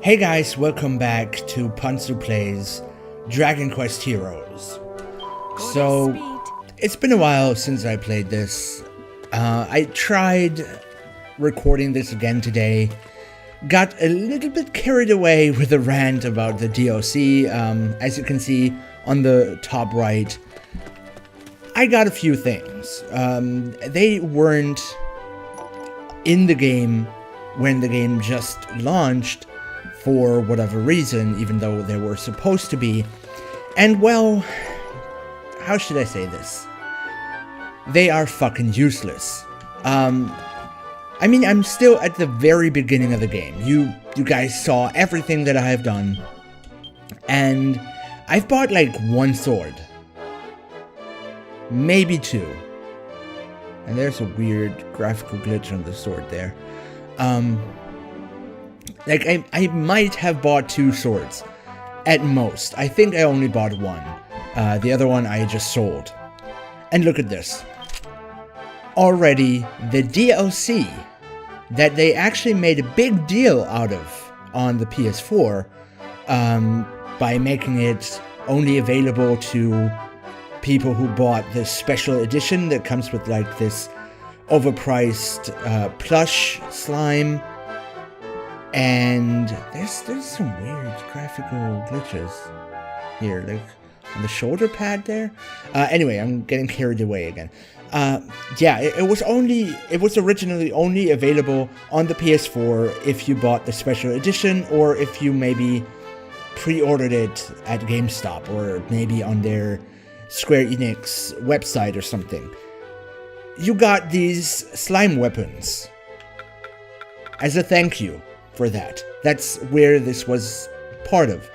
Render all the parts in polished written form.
Hey guys, welcome back to Pandsu Plays Dragon Quest Heroes. So, it's been a while since I played this. I tried recording this again today. Got a little bit carried away with a rant about the DLC. As you can see on the top right, I got a few things. They weren't in the game when the game just launched, for whatever reason, even though they were supposed to be. And well, how should I say this? They are fucking useless. I mean, I'm still at the very beginning of the game. You guys saw everything that I have done. And I've bought like one sword. Maybe two. And there's a weird graphical glitch on the sword there. Like, I might have bought two swords, at most. I think I only bought one. The other one I just sold. And look at this. Already, the DLC that they actually made a big deal out of on the PS4, by making it only available to people who bought the special edition that comes with, like, this overpriced plush slime. And there's some weird graphical glitches here, like on the shoulder pad there. Anyway, I'm getting carried away again. Yeah, it was originally only available on the PS4 if you bought the special edition, or if you maybe pre-ordered it at GameStop, or maybe on their Square-Enix website or something. You got these slime weapons as a thank you for that. That's where this was part of.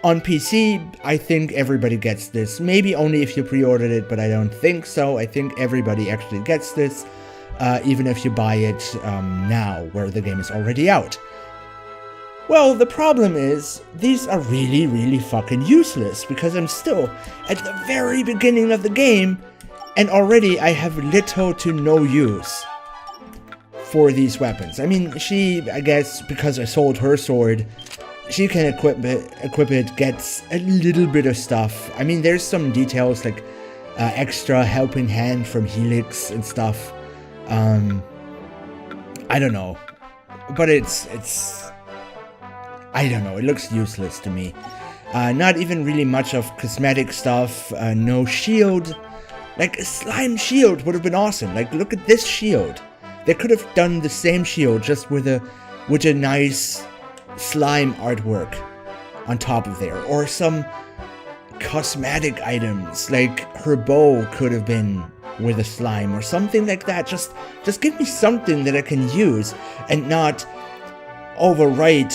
On PC, I think everybody gets this. Maybe only if you pre-ordered it, but I don't think so. I think everybody actually gets this, even if you buy it now, where the game is already out. Well, the problem is, these are really, really fucking useless, because I'm still at the very beginning of the game, and already I have little to no use for these weapons. I mean, I guess, because I sold her sword, she can equip it, gets a little bit of stuff. I mean, there's some details, like extra helping hand from Helix and stuff. I don't know. But it's I don't know, it looks useless to me. Not even really much of cosmetic stuff, no shield. Like, a slime shield would have been awesome. Like, look at this shield. They could have done the same shield, just with a nice slime artwork on top of there. Or some cosmetic items, like her bow could have been with a slime or something like that. Just give me something that I can use and not overwrite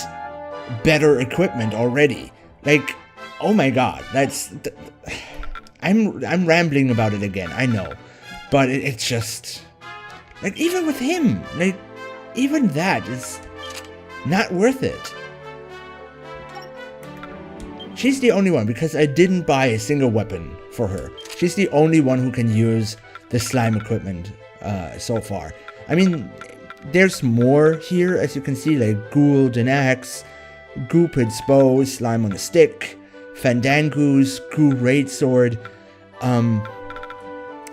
better equipment already. Like, oh my god, I'm rambling about it again, I know. But it's just, like, even with him, like, even that is not worth it. She's the only one, because I didn't buy a single weapon for her. She's the only one who can use the slime equipment so far. I mean, there's more here, as you can see, like Gould and Axe, Goopid's bow, slime on a stick, Fandango's great sword,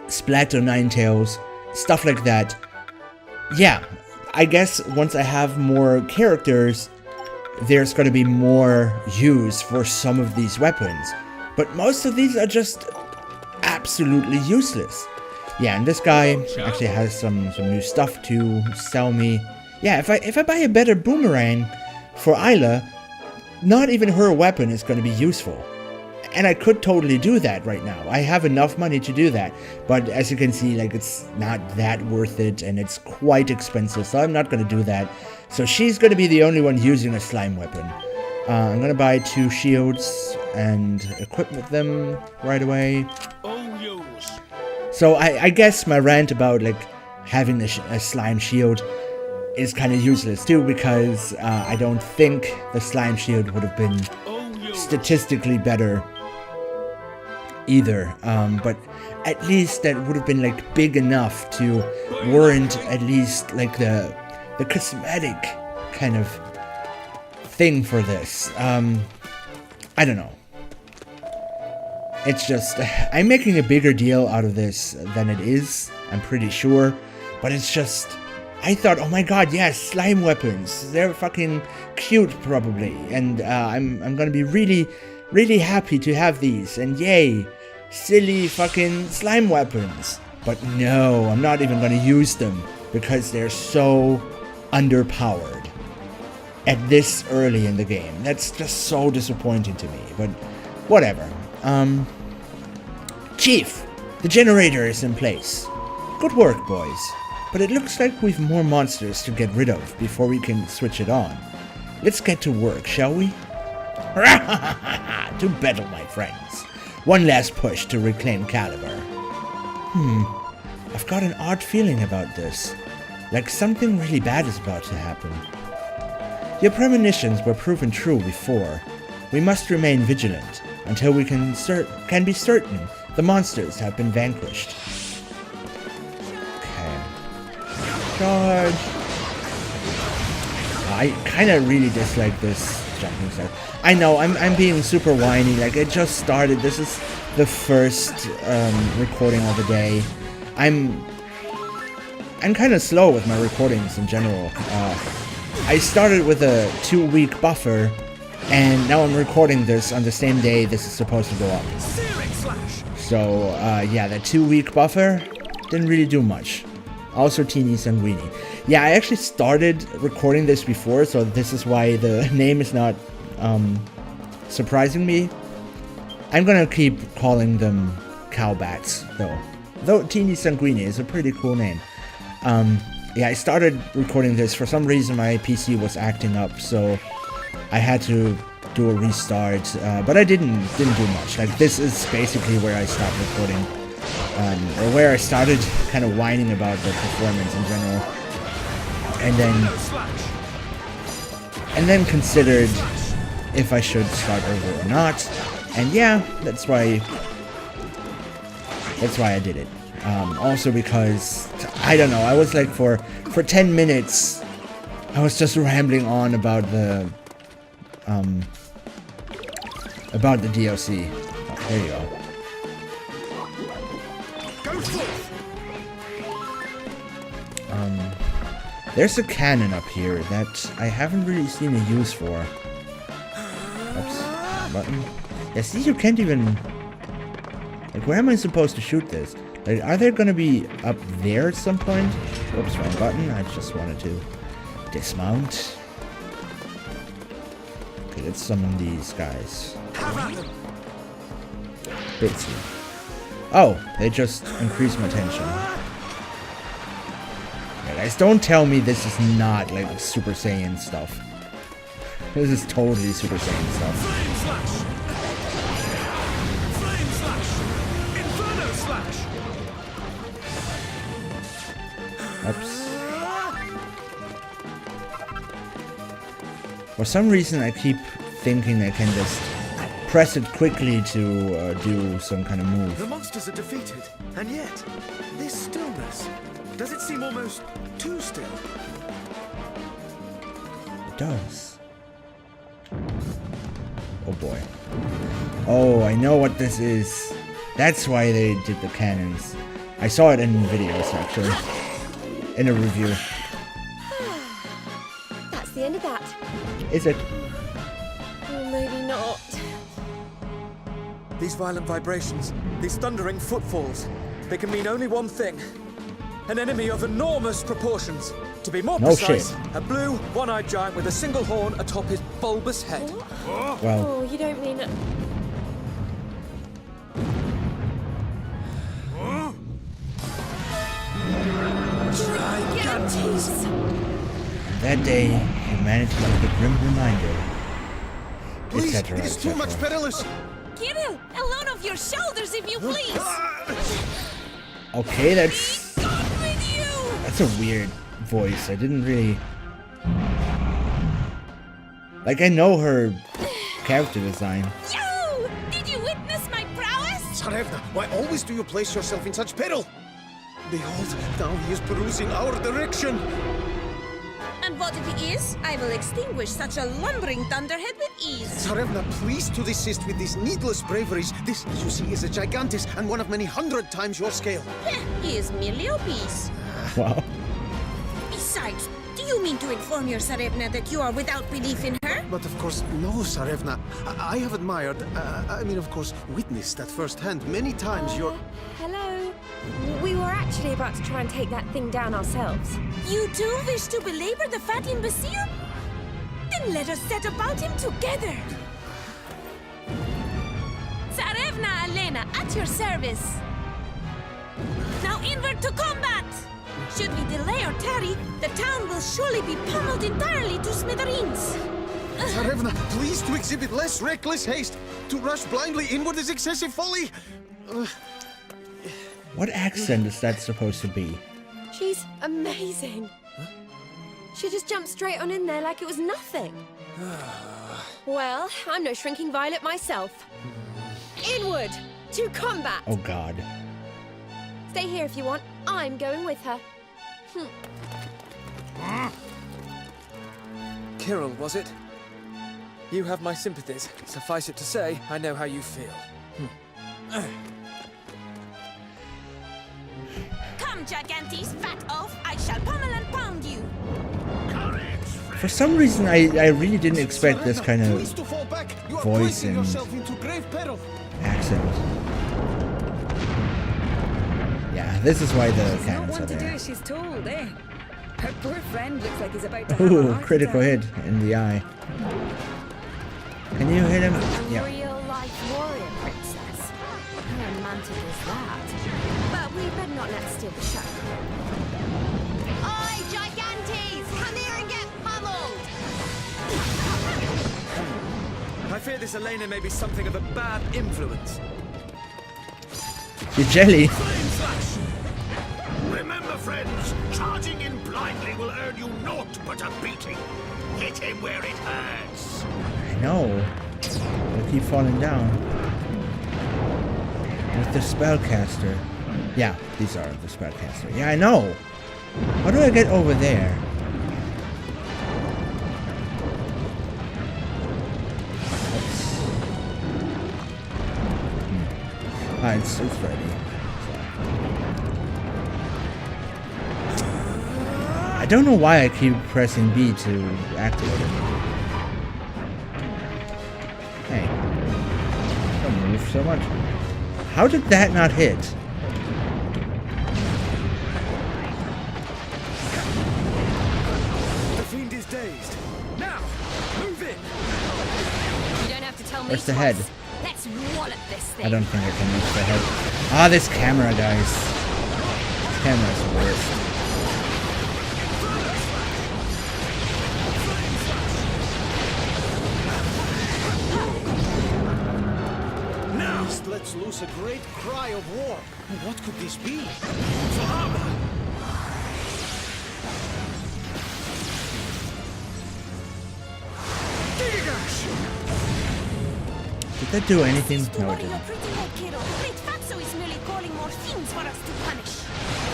Splatter Ninetails, stuff like that. Yeah, I guess once I have more characters, there's gonna be more use for some of these weapons. But most of these are just absolutely useless. Yeah, and this guy actually has some new stuff to sell me. Yeah, if I buy a better boomerang for Isla, not even her weapon is gonna be useful. And I could totally do that right now. I have enough money to do that. But as you can see, like, it's not that worth it, and it's quite expensive, so I'm not going to do that. So she's going to be the only one using a slime weapon. I'm going to buy 2 shields and equip with them right away. So I guess my rant about, like, having a slime shield is kind of useless too, because I don't think the slime shield would have been statistically better either, but at least that would have been, like, big enough to warrant at least, like, the cosmetic kind of thing for this. I don't know. It's just, I'm making a bigger deal out of this than it is, I'm pretty sure. But it's just, I thought, oh my god, yes, slime weapons. They're fucking cute, probably. And I'm gonna be really, really happy to have these. And yay, silly fucking slime weapons. But no, I'm not even gonna use them because they're so underpowered at this early in the game. That's just so disappointing to me, but whatever. Chief, the generator is in place. Good work, boys. But it looks like we've more monsters to get rid of before we can switch it on. Let's get to work, shall we? To battle, my friends. One last push to reclaim Caliber. I've got an odd feeling about this. Like something really bad is about to happen. Your premonitions were proven true before. We must remain vigilant until we can be certain the monsters have been vanquished. Okay. Charge. I kind of really dislike this jumping set. I know, I'm being super whiny. Like, it just started. This is the first recording of the day. I'm kind of slow with my recordings in general. I started with a 2-week buffer, and now I'm recording this on the same day this is supposed to go up. So, yeah, that 2-week buffer didn't really do much. Also, teeny sanguini. Yeah, I actually started recording this before, so this is why the name is not surprising me. I'm gonna keep calling them cowbats, though. Though teeny sanguini is a pretty cool name. Yeah, I started recording this. For some reason, my PC was acting up, so I had to do a restart. But I didn't do much. Like, this is basically where I stopped recording, or where I started kind of whining about the performance in general, and then considered if I should start over or not. And yeah, that's why I did it. Also because, I don't know, I was like, for 10 minutes, I was just rambling on about the DLC. Oh, there you go. There's a cannon up here that I haven't really seen a use for. Oops, button. Yeah, see, you can't even... Like, where am I supposed to shoot this? Like, are they gonna be up there at some point? Oops, wrong button. I just wanted to dismount. Okay, let's summon these guys. Bitsy. Oh, they just increased my tension. Yeah, guys, don't tell me this is not, like, Super Saiyan stuff. This is totally Super Saiyan stuff. Oops. For some reason, I keep thinking I can just press it quickly to do some kind of move. The monsters are defeated, and yet, this stillness, does it seem almost too still? It does. Oh boy. Oh, I know what this is. That's why they did the cannons. I saw it in videos, actually. In a review. That's the end of that. Is it? Or maybe not. These violent vibrations, these thundering footfalls, they can mean only one thing. An enemy of enormous proportions. To be more precise, a blue, one-eyed giant with a single horn atop his bulbous head. Well. Oh, you don't mean... Gigantes! That day, humanity was a grim reminder. Please, etc. it is too much perilous! Kirill, alone off your shoulders if you please! Okay, that's... Be gone with you! That's a weird voice. I didn't really... Like, I know her character design. You! Did you witness my prowess? Tsarevna, why always do you place yourself in such peril? Behold, now he is perusing our direction! And what if he is? I will extinguish such a lumbering thunderhead with ease. Tsarevna, please to desist with these needless braveries. This, as you see, is a gigantis and one of many 100 times your scale. He is merely obese. Wow. Besides, do you mean to inform your Tsarevna that you are without belief in her? But of course, no, Tsarevna. I have admired, of course, witnessed at first hand many times your... Hello. We were actually about to try and take that thing down ourselves. You too wish to belabor the fat imbecile? Then let us set about him together. Tsarevna Elena, at your service. Now inward to combat! Should we delay or tarry, the town will surely be pummeled entirely to smithereens. Tsarevna, please to exhibit less reckless haste. To rush blindly inward is excessive folly. What accent is that supposed to be? She's amazing. She just jumped straight on in there like it was nothing. Well, I'm no shrinking violet myself. Inward to combat. Oh god. Stay here if you want. I'm going with her. Kirill, was it? You have my sympathies. Suffice it to say, I know how you feel. Come, Gigantes, fat oaf, I shall pummel and pound you. For some reason, I really didn't expect this kind of Please to fall back. You are voice placing and yourself into grave peril. accent. Yeah, this is why the She's not cannons are one to do there. as she's told, eh? Her poor friend looks like he's about to have a Ooh, heart critical attack. hit in the eye. Can you hit him? Yeah. Real-life warrior princess. How romantic is that? But we better not let her steal the show. Oi, Gigantes! Come here and get pummeled! I fear this Elena may be something of a bad influence. You jelly. Flame slash! Remember, friends, charging in blindly will earn you naught but a beating. Hit him where it hurts. I know. I keep falling down. With the spellcaster. Yeah, these are the spellcaster. Yeah, I know. How do I get over there? It's ready. I don't know why I keep pressing B to activate it. Hey. Don't move so much. How did that not hit? The fiend is dazed. Now, move in. You don't have to tell me Where's the twice. head? Let's wallop this thing. I don't think I can reach the head. Ah, this camera, guys. This camera's the worst. Let's loose a great cry of war. What could this be? Did that do anything? To No, it worry your didn't. pretty head, kiddo. Great Fatso is merely calling more fiends for us to punish.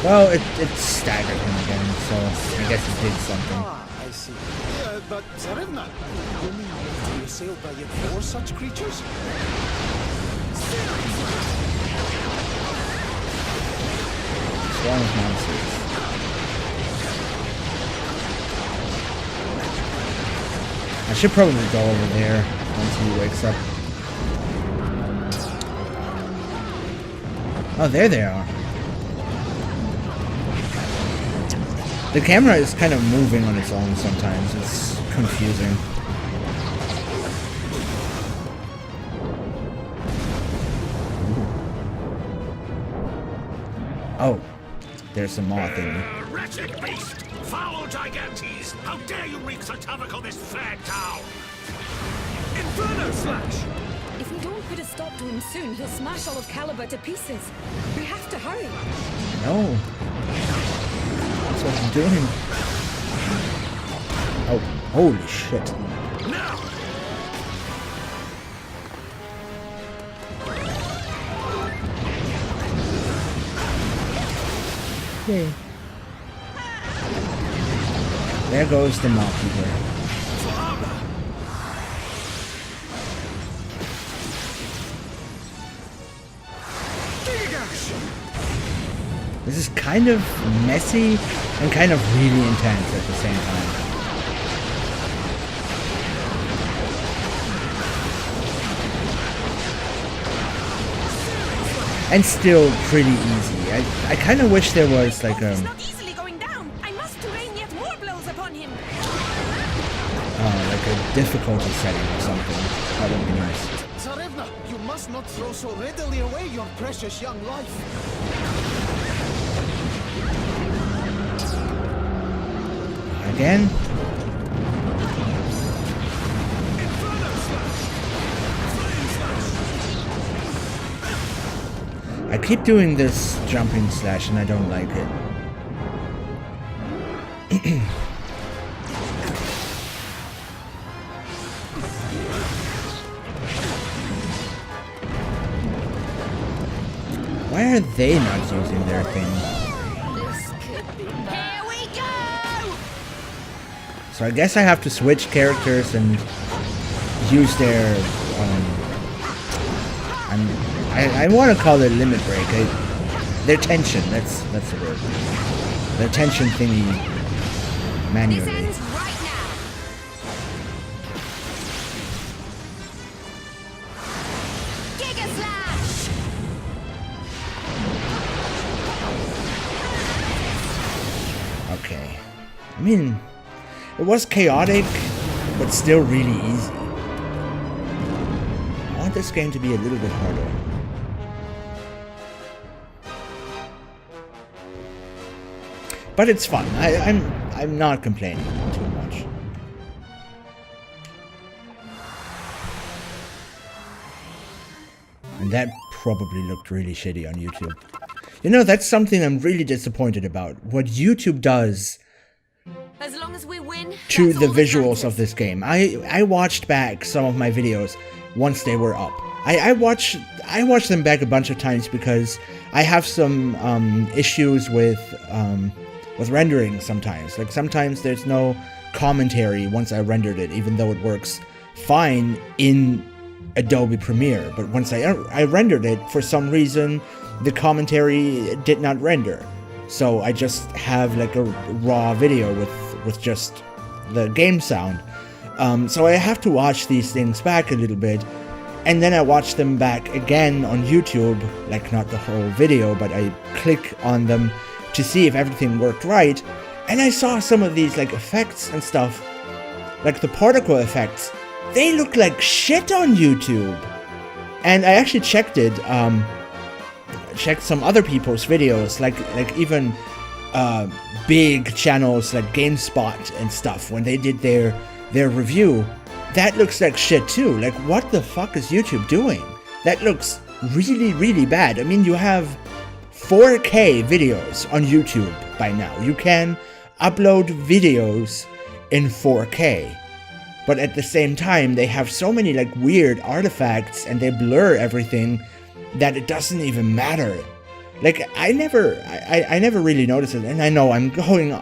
Well, it staggered him again, so I guess it did something. I see. But Tsarevna, you mean to be assailed by yet more such creatures? Swarm of monsters. I should probably go over there once he wakes up. Oh, there they are. The camera is kind of moving on its own sometimes. It's confusing. Oh, there's some moth in it. Wretched beast! Foul Gigantes! How dare you wreak such havoc on this fair town! Inferno slash! If we don't put a stop to him soon, he'll smash all of Caliber to pieces. We have to hurry. No. That's what I'm doing. Oh, holy shit. Now! Yay. There goes the mob keeper. This is kind of messy and kind of really intense at the same time. And still pretty easy. I kind of wish there was like He's not easily going down. I must rain yet more blows upon him. like a difficulty setting or something. That would be nice. Tsarevna, you must not throw so readily away your precious young life. Again? I keep doing this jumping slash and I don't like it. Why are they not using their thing? Here we go! So I guess I have to switch characters and use their I want to call it limit break. Their tension. That's the word. Their tension thingy manually. This ends right now. Giga Slash! Okay. I mean, it was chaotic, but still really easy. I want this game to be a little bit harder. But it's fun. I'm not complaining too much. And that probably looked really shitty on YouTube. You know, that's something I'm really disappointed about. What YouTube does As long as we win, to that's the all that visuals of matters. this game. I watched back some of my videos once they were up. I watched them back a bunch of times because I have some issues with rendering sometimes. Like sometimes there's no commentary once I rendered it, even though it works fine in Adobe Premiere. But once I rendered it, for some reason the commentary did not render. So I just have like a raw video with just the game sound. So I have to watch these things back a little bit. And then I watch them back again on YouTube, like not the whole video, but I click on them to see if everything worked right. And I saw some of these like effects and stuff, like the particle effects. They look like shit on YouTube. And I actually checked it, checked some other people's videos, like even big channels like GameSpot and stuff, when they did their review. That looks like shit too. Like, what the fuck is YouTube doing? That looks really, really bad. I mean, you have 4K videos on YouTube by now. You can upload videos in 4K. But at the same time, they have so many like weird artifacts and they blur everything that it doesn't even matter. Like, I never really noticed it. And I know I'm going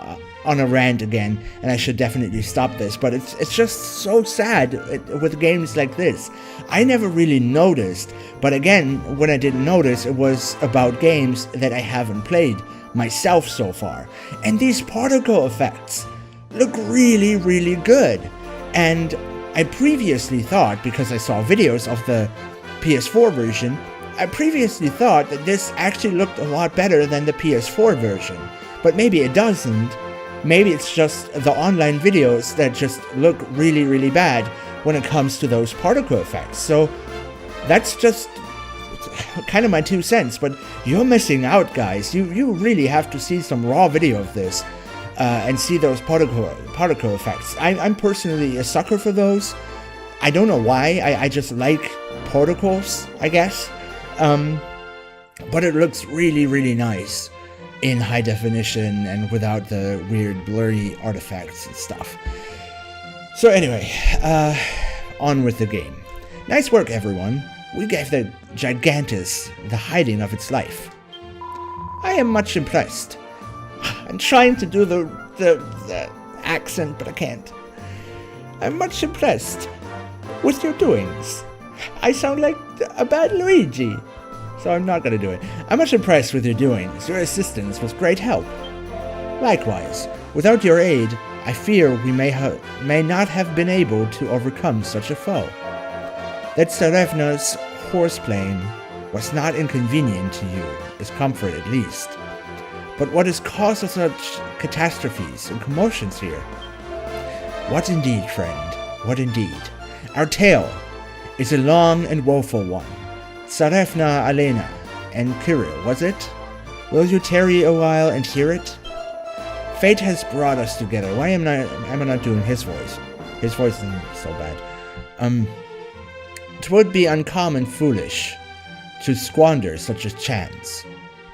on a rant again, and I should definitely stop this, but it's just so sad with games like this. I never really noticed, but again, when I didn't notice, it was about games that I haven't played myself so far. And these particle effects look really, really good. And I previously thought, because I saw videos of the PS4 version, I previously thought that this actually looked a lot better than the PS4 version. But maybe it doesn't. Maybe it's just the online videos that just look really, really bad when it comes to those particle effects. So that's just kind of my 2 cents, but you're missing out, guys. You really have to see some raw video of this and see those particle effects. I'm personally a sucker for those. I don't know why. I just like particles, I guess. But it looks really, really nice in high definition and without the weird blurry artifacts and stuff. So anyway, on with the game. Nice work, everyone. We gave the Gigantus the hiding of its life. I am much impressed. I'm trying to do accent, but I can't. I'm much impressed with your doings. I sound like a bad Luigi, so I'm not gonna do it. I'm much impressed with your doings. Your assistance was great help. Likewise, without your aid, I fear we may not have been able to overcome such a foe. That Tsarevna's horseplane was not inconvenient to you, is comfort at least. But what is cause of such catastrophes and commotions here? What indeed, friend, what indeed? Our tale is a long and woeful one. Tsarevna Alena and Kirill, was it? Will you tarry a while and hear it? Fate has brought us together. Why am I not doing his voice? His voice isn't so bad. 'Twould be uncommon foolish to squander such a chance.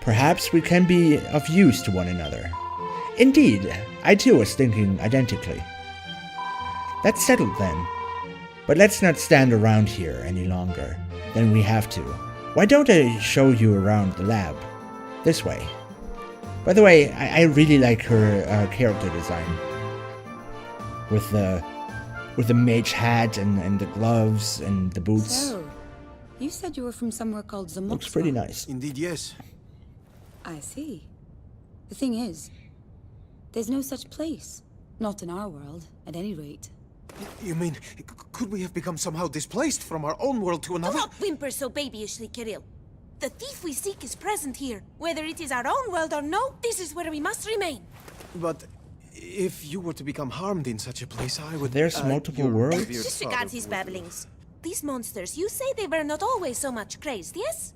Perhaps we can be of use to one another. Indeed, I too was thinking identically. That's settled then. But let's not stand around here any longer than we have to. Why don't I show you around the lab? This way. By the way, I really like her character design. With the mage hat and the gloves and the boots. So, you said you were from somewhere called Zamotska. Looks pretty nice. Indeed, yes. I see. The thing is, there's no such place. Not in our world, at any rate. You mean, could we have become somehow displaced from our own world to another? Do not whimper so babyishly, Kirill. The thief we seek is present here. Whether it is our own world or no, this is where we must remain. But if you were to become harmed in such a place, I would... There's multiple your worlds? revered Disregard father his would- babblings. These monsters, you say they were not always so much crazed, yes?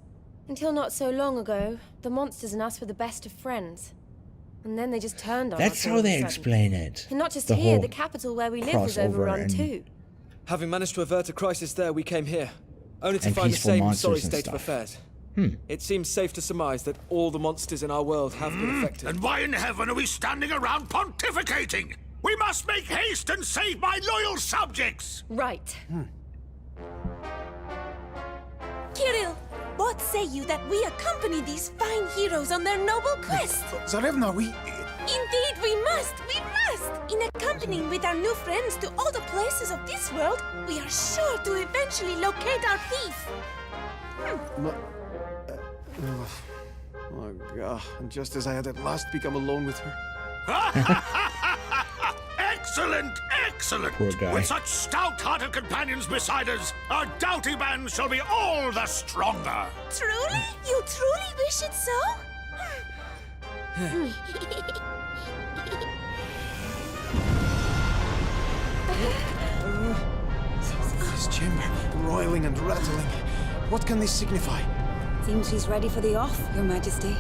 Until not so long ago, the monsters and us were the best of friends. And then they just turned on us. That's all how of a they sudden. explain it. And not just The here, whole the capital where we live was crossover overrun and- too. Having managed to avert a crisis there, we came here, only to And find the peaceful same monsters sorry and state of stuff. affairs. It seems safe to surmise that all the monsters in our world have been affected. And why in heaven are we standing around pontificating? We must make haste and save my loyal subjects! Right. Kirill, what say you that we accompany these fine heroes on their noble quest? Zarevna, we... Indeed, we must! We must! In accompanying with our new friends to all the places of this world, we are sure to eventually locate our thief. Oh, God. And just as I had at last become alone with her. Excellent, excellent! Poor guy. With such stout-hearted companions beside us, our doughty band shall be all the stronger! Truly? You truly wish it so? This chamber, roiling and rattling. What can this signify? Seems she's ready for the off, Your Majesty.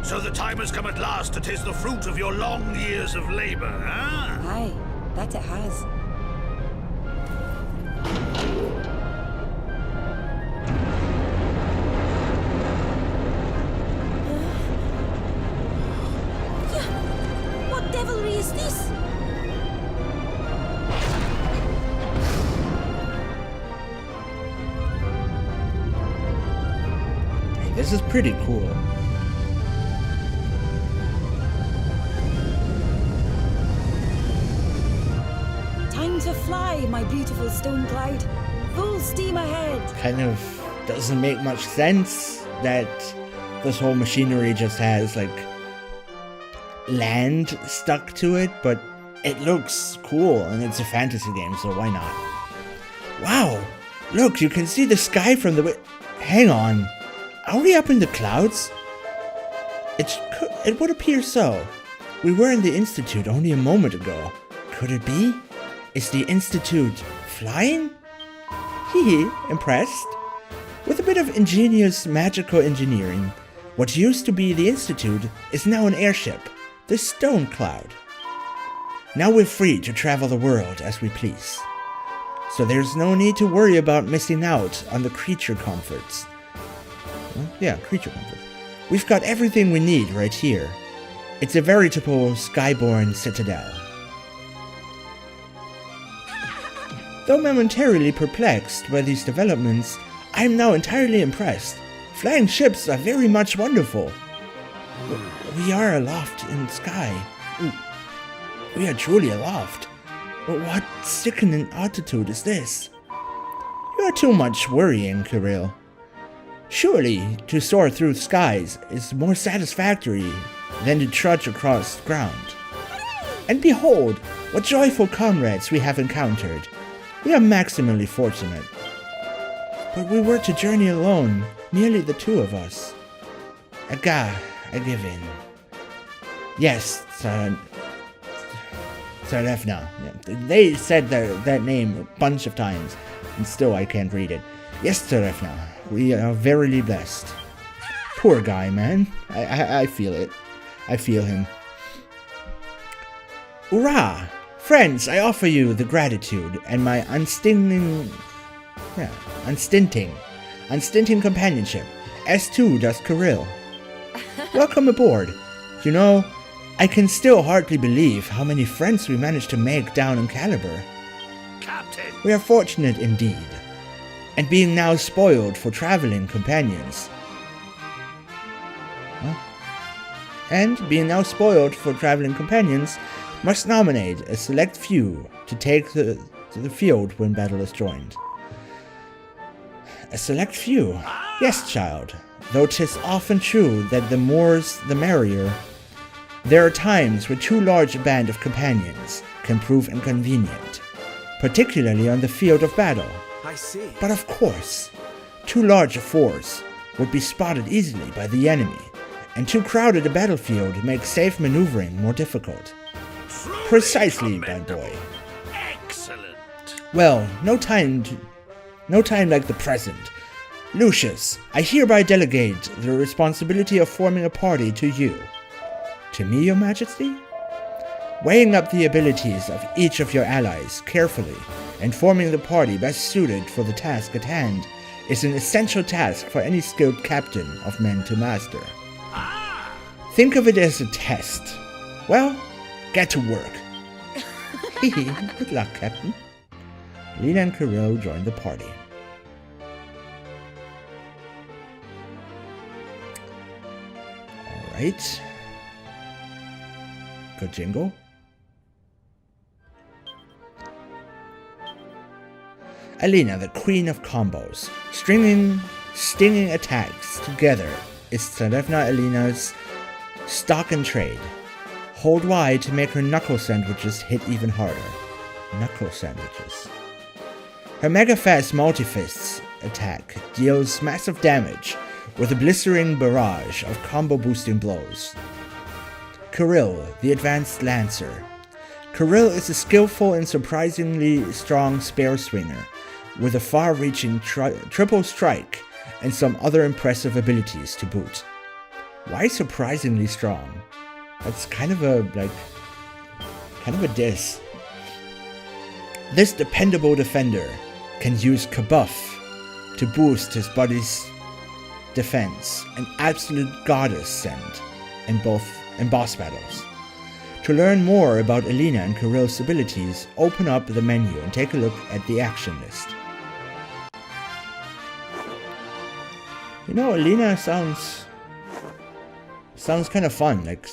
So the time has come at last to taste the fruit of your long years of labor, huh? Aye, that it has. What devilry is this? This is pretty cool. Time to fly, my beautiful stone cloud. Full steam ahead. Kind of doesn't make much sense that this whole machinery just has like land stuck to it, but it looks cool and it's a fantasy game, so why not? Wow, look, you can see the sky from the hang on, are we up in the clouds? It would appear so. We were in the Institute only a moment ago. Could it be? Is the Institute flying? Hee, impressed? With a bit of ingenious magical engineering, what used to be the Institute is now an airship, the Stone Cloud. Now we're free to travel the world as we please. So there's no need to worry about missing out on the creature comforts. Well, yeah, creature comforts. We've got everything we need right here. It's a veritable skyborne citadel. Though momentarily perplexed by these developments, I am now entirely impressed. Flying ships are very much wonderful. We are aloft in the sky. We are truly aloft. But what sickening altitude is this? You are too much worrying, Kirill. Surely, to soar through skies is more satisfactory than to trudge across ground. And behold, what joyful comrades we have encountered. We are maximally fortunate. But we were to journey alone, merely the two of us. I give in. Yes, Tsarevna. They said that name a bunch of times, and still I can't read it. Yes, Tsarevna, we are verily blessed. Poor guy, man. I feel it. I feel him. Hurrah! Friends, I offer you the gratitude and my unstinting companionship, as too does Kirill. Welcome aboard. You know, I can still hardly believe how many friends we managed to make down in Caliber. Captain! We are fortunate indeed, and being now spoiled for traveling companions. Must nominate a select few to take the field when battle is joined. A select few? Yes, child, though 'tis often true that the more's the merrier. There are times when too large a band of companions can prove inconvenient, particularly on the field of battle. I see. But of course, too large a force would be spotted easily by the enemy, and too crowded a battlefield makes safe maneuvering more difficult. Truly Precisely, my commendable. boy. Excellent. Well, no time like the present. Lucius, I hereby delegate the responsibility of forming a party to you. To me, your majesty? Weighing up the abilities of each of your allies carefully and forming the party best suited for the task at hand is an essential task for any skilled captain of men to master. Think of it as a test. Well, get to work. Good luck, Captain. Lena and Kirill joined the party. Alright. Good jingle. Alina, the queen of combos. Stinging attacks together is Tsarevna Alina's stock and trade. Hold Y to make her knuckle sandwiches hit even harder. Knuckle sandwiches. Her mega fast multi-fists attack deals massive damage with a blistering barrage of combo boosting blows. Kirill, the advanced lancer. Kirill is a skillful and surprisingly strong spear swinger with a far-reaching triple strike and some other impressive abilities to boot. Why surprisingly strong? That's kind of a diss. This dependable defender can use Kabuff to boost his body's defense, an absolute goddess sent in boss battles. To learn more about Alina and Kirill's abilities, open up the menu and take a look at the action list. You know, Alina sounds kind of fun, like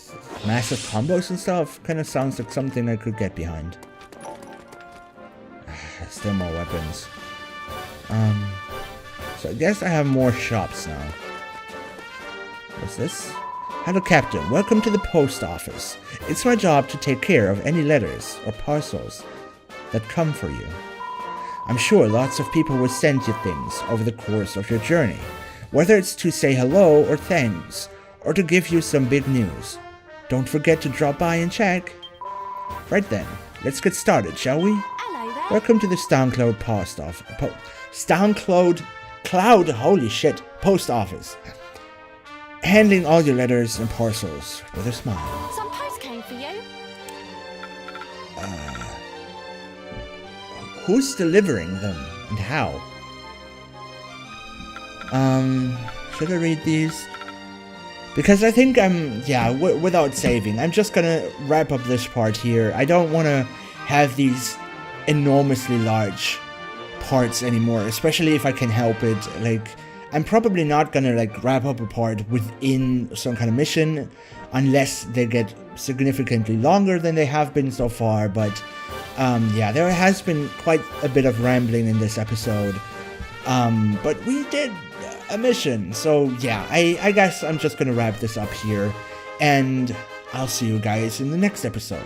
massive combos and stuff. Kind of sounds like something I could get behind. Still more weapons. So I guess I have more shops now. What's this? Hello, Captain. Welcome to the post office. It's my job to take care of any letters or parcels that come for you. I'm sure lots of people will send you things over the course of your journey, whether it's to say hello or thanks, or to give you some big news. Don't forget to drop by and check. Right then, let's get started, shall we? Hello there. Welcome to the StoneCloud post office. Holy shit, post office. Handling all your letters and parcels with a smile. Some post came for you. Who's delivering them and how? Should I read these? Because I think without saving, I'm just gonna wrap up this part here. I don't want to have these enormously large parts anymore, especially if I can help it. Like, I'm probably not gonna wrap up a part within some kind of mission unless they get significantly longer than they have been so far, but yeah, there has been quite a bit of rambling in this episode. But we did a mission, so yeah, I guess I'm just gonna wrap this up here, and I'll see you guys in the next episode.